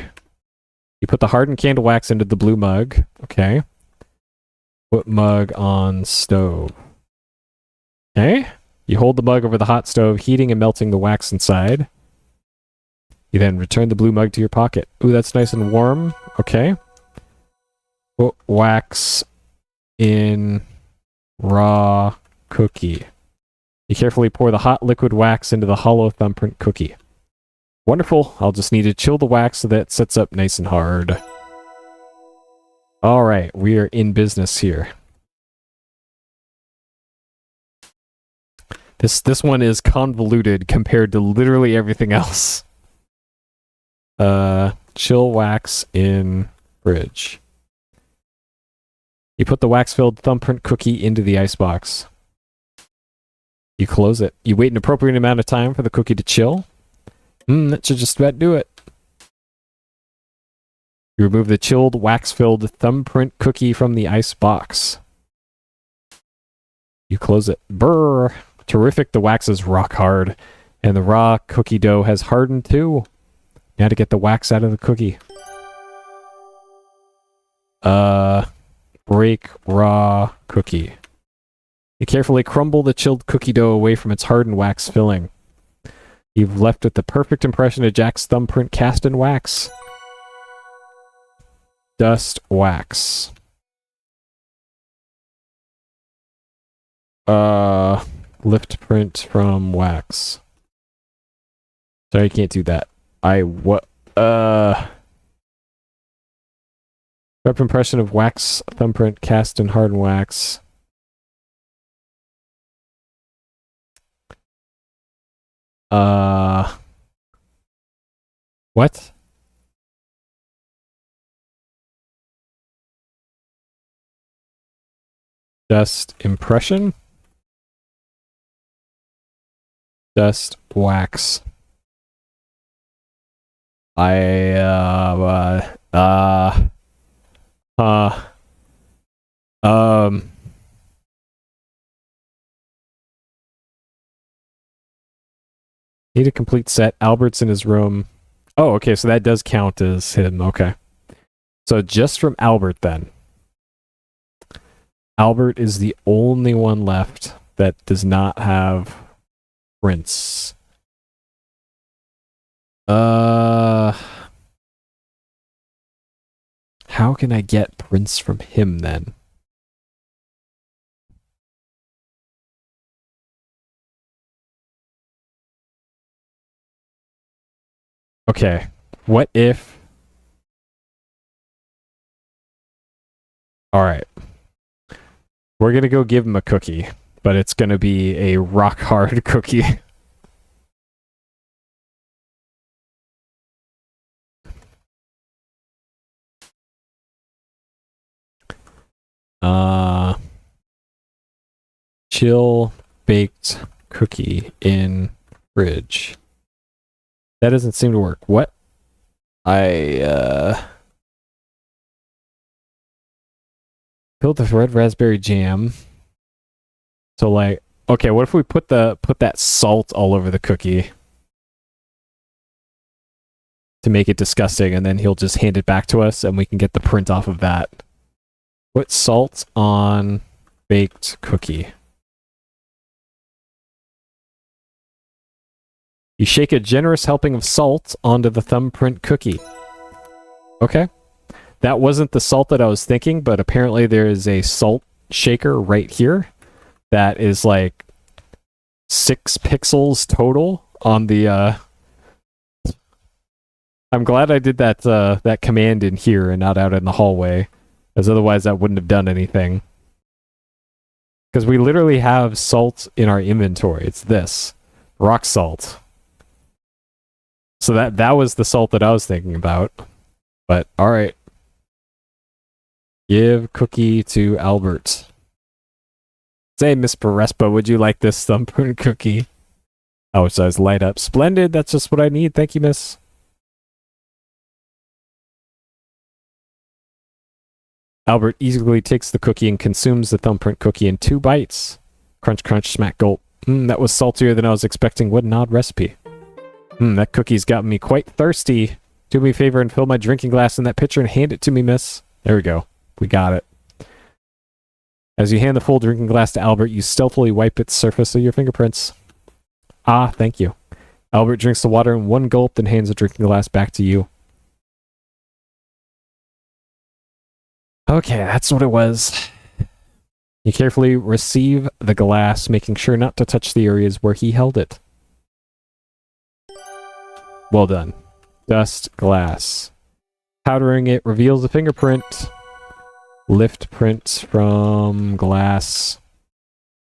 You put the hardened candle wax into the blue mug. Okay. Put mug on stove. Okay. You hold the mug over the hot stove, heating and melting the wax inside. You then return the blue mug to your pocket. Ooh, that's nice and warm. Okay. Put wax in raw cookie. You carefully pour the hot liquid wax into the hollow thumbprint cookie. Wonderful. I'll just need to chill the wax so that it sets up nice and hard. Alright, we are in business here. This one is convoluted compared to literally everything else. Chill wax in fridge. You put the wax-filled thumbprint cookie into the icebox. You close it. You wait an appropriate amount of time for the cookie to chill. That should just about do it. You remove the chilled, wax-filled thumbprint cookie from the ice box. You close it. Brrr! Terrific, the wax is rock hard. And the raw cookie dough has hardened too. Now to get the wax out of the cookie. Break raw cookie. You carefully crumble the chilled cookie dough away from its hardened wax filling. You've left with the perfect impression of Jack's thumbprint cast in wax. Dust wax. lift print from wax. Sorry, I can't do that. Rep impression of wax thumbprint cast in hardened wax. What? Dust impression? Dust wax. Need a complete set. Albert's in his room. Oh, okay, so that does count as him. Okay. So just from Albert then. Albert is the only one left that does not have prints. How can I get prints from him then? Okay, what if... Alright. We're gonna go give him a cookie, but it's gonna be a rock-hard cookie. Chill baked cookie in fridge. That doesn't seem to work. What? Filled with red raspberry jam. So like, okay, what if we put that salt all over the cookie to make it disgusting, and then he'll just hand it back to us and we can get the print off of that. Put salt on baked cookie. You shake a generous helping of salt onto the thumbprint cookie. Okay. That wasn't the salt that I was thinking, but apparently there is a salt shaker right here that is like 6 pixels total on the I'm glad I did that command in here and not out in the hallway, as otherwise that wouldn't have done anything. Because we literally have salt in our inventory. It's this. Rock salt. So that was the salt that I was thinking about. But alright. Give cookie to Albert. Say, Miss Perespa, would you like this thumbprint cookie? Oh, it says light up. Splendid, that's just what I need. Thank you, miss. Albert eagerly takes the cookie and consumes the thumbprint cookie in 2 bites. Crunch, crunch, smack, gulp. That was saltier than I was expecting. What an odd recipe. That cookie's got me quite thirsty. Do me a favor and fill my drinking glass in that pitcher and hand it to me, miss. There we go. We got it. As you hand the full drinking glass to Albert, you stealthily wipe its surface of your fingerprints. Ah, thank you. Albert drinks the water in 1 gulp, then hands the drinking glass back to you. Okay, that's what it was. You carefully receive the glass, making sure not to touch the areas where he held it. Well done. Dust glass. Powdering it reveals a fingerprint. Lift print from glass.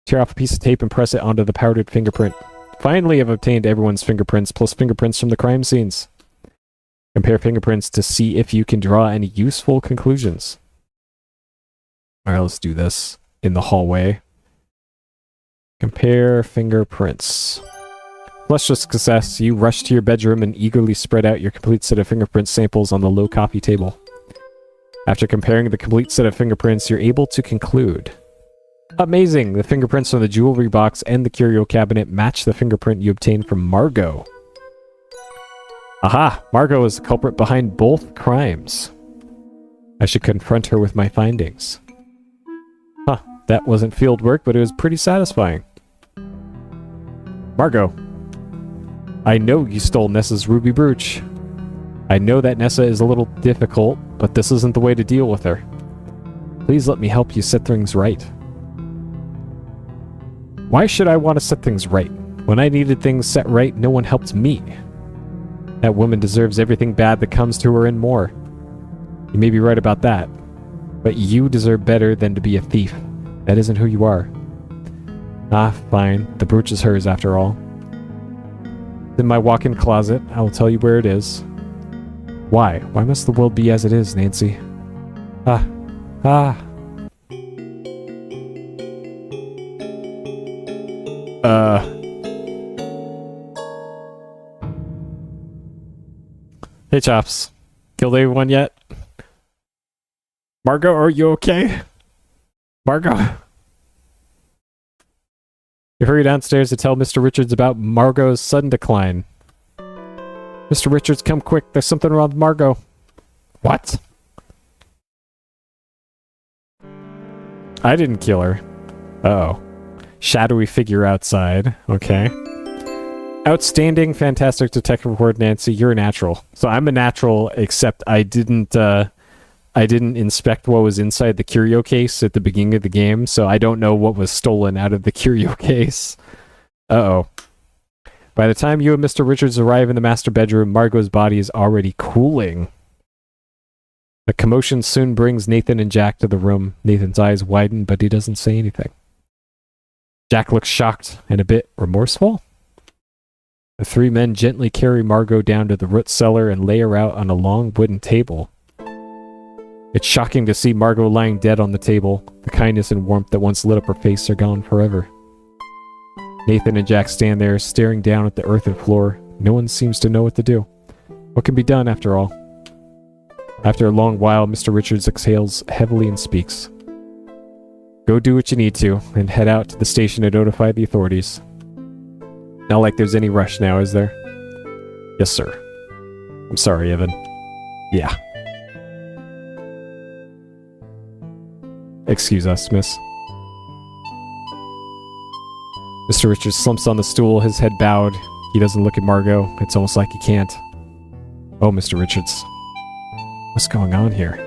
Tear off a piece of tape and press it onto the powdered fingerprint. Finally, I've obtained everyone's fingerprints, plus fingerprints from the crime scenes. Compare fingerprints to see if you can draw any useful conclusions. Alright, let's do this in the hallway. Compare fingerprints. Flush success, you rush to your bedroom and eagerly spread out your complete set of fingerprint samples on the low coffee table. After comparing the complete set of fingerprints, you're able to conclude. Amazing! The fingerprints from the jewelry box and the curio cabinet match the fingerprint you obtained from Margot. Aha! Margot is the culprit behind both crimes. I should confront her with my findings. Huh, that wasn't field work, but it was pretty satisfying. Margot. I know you stole Nessa's ruby brooch. I know that Nessa is a little difficult, but this isn't the way to deal with her. Please let me help you set things right. Why should I want to set things right? When I needed things set right, no one helped me. That woman deserves everything bad that comes to her and more. You may be right about that, but you deserve better than to be a thief. That isn't who you are. Ah, fine. The brooch is hers after all. It's in my walk-in closet. I will tell you where it is. Why? Why must the world be as it is, Nancy? Ah. Hey, Chops. Killed anyone yet? Margot, are you okay? Margot? You hurry downstairs to tell Mr. Richards about Margot's sudden decline. Mr. Richards, come quick. There's something wrong with Margot. What? I didn't kill her. Uh-oh. Shadowy figure outside. Okay. Outstanding, fantastic detective report, Nancy. You're a natural. So I'm a natural, except I didn't inspect what was inside the curio case at the beginning of the game, so I don't know what was stolen out of the curio case. Uh-oh. By the time you and Mr. Richards arrive in the master bedroom, Margot's body is already cooling. The commotion soon brings Nathan and Jack to the room. Nathan's eyes widen, but he doesn't say anything. Jack looks shocked and a bit remorseful. The three men gently carry Margot down to the root cellar and lay her out on a long wooden table. It's shocking to see Margot lying dead on the table. The kindness and warmth that once lit up her face are gone forever. Nathan and Jack stand there, staring down at the earthen floor. No one seems to know what to do. What can be done, after all? After a long while, Mr. Richards exhales heavily and speaks. Go do what you need to, and head out to the station to notify the authorities. Not like there's any rush now, is there? Yes, sir. I'm sorry, Evan. Yeah. Excuse us, miss. Mr. Richards slumps on the stool, his head bowed. He doesn't look at Margot. It's almost like he can't. Oh, Mr. Richards. What's going on here?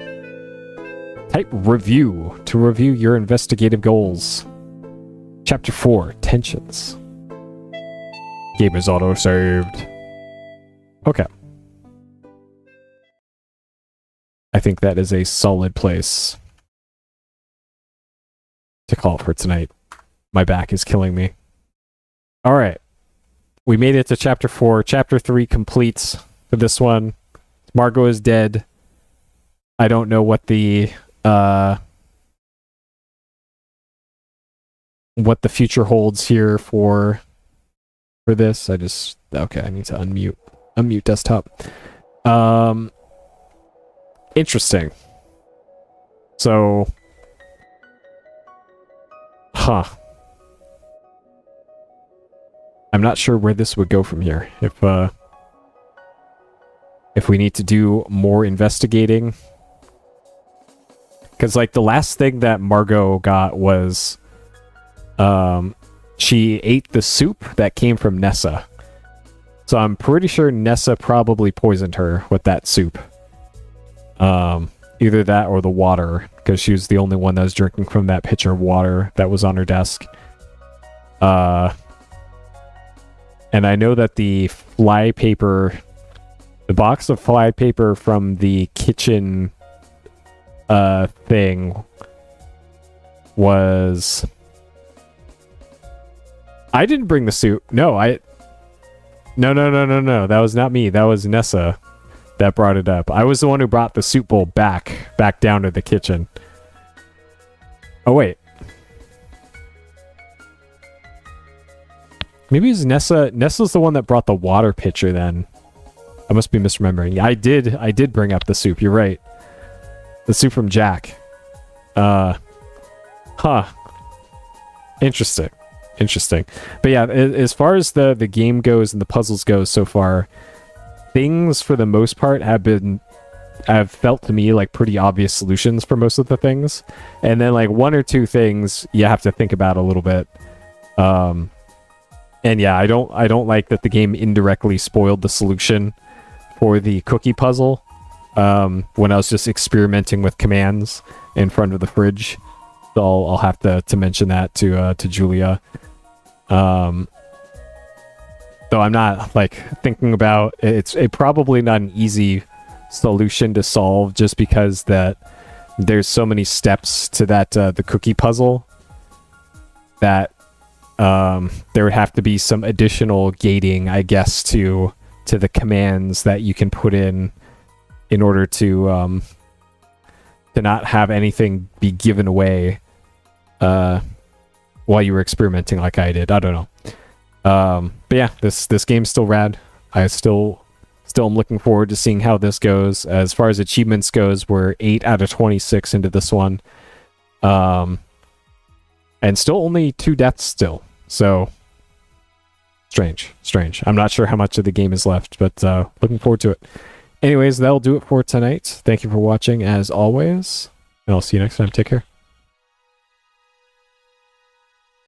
Type review to review your investigative goals. Chapter 4, Tensions. Game is auto-saved. Okay. I think that is a solid place to call it for tonight. My back is killing me. Alright. We made it to Chapter 4. Chapter 3 completes for this one. Margot is dead. I don't know what the future holds here for this. I need to unmute desktop. Interesting. So, I'm not sure where this would go from here. If we need to do more investigating. Because, like, the last thing that Margot got was she ate the soup that came from Nessa. So I'm pretty sure Nessa probably poisoned her with that soup. Either that or the water, because she was the only one that was drinking from that pitcher of water that was on her desk. And I know that the box of fly paper from the kitchen thing was... I didn't bring the soup. No. No. That was not me. That was Nessa that brought it up. I was the one who brought the soup bowl back down to the kitchen. Oh, wait. Maybe it's Nessa. Nessa's the one that brought the water pitcher then. I must be misremembering. I did bring up the soup. You're right. The soup from Jack. Interesting. But yeah, as far as the game goes and the puzzles go so far, things for the most part have felt to me like pretty obvious solutions for most of the things. And then like one or two things you have to think about a little bit. And yeah, I don't like that the game indirectly spoiled the solution for the cookie puzzle when I was just experimenting with commands in front of the fridge. So I'll have to mention that to Julia. Though I'm not like thinking about it's probably not an easy solution to solve, just because that there's so many steps to that the cookie puzzle that there would have to be some additional gating, I guess, to the commands that you can put in order to not have anything be given away while you were experimenting like I did. I don't know. But yeah, this game's still rad. I still am looking forward to seeing how this goes. As far as achievements goes, we're 8 out of 26 into this one. And still only 2 deaths still. So strange. I'm not sure how much of the game is left, but looking forward to it. Anyways, that'll do it for tonight. Thank you for watching as always, and I'll see you next time. Take care.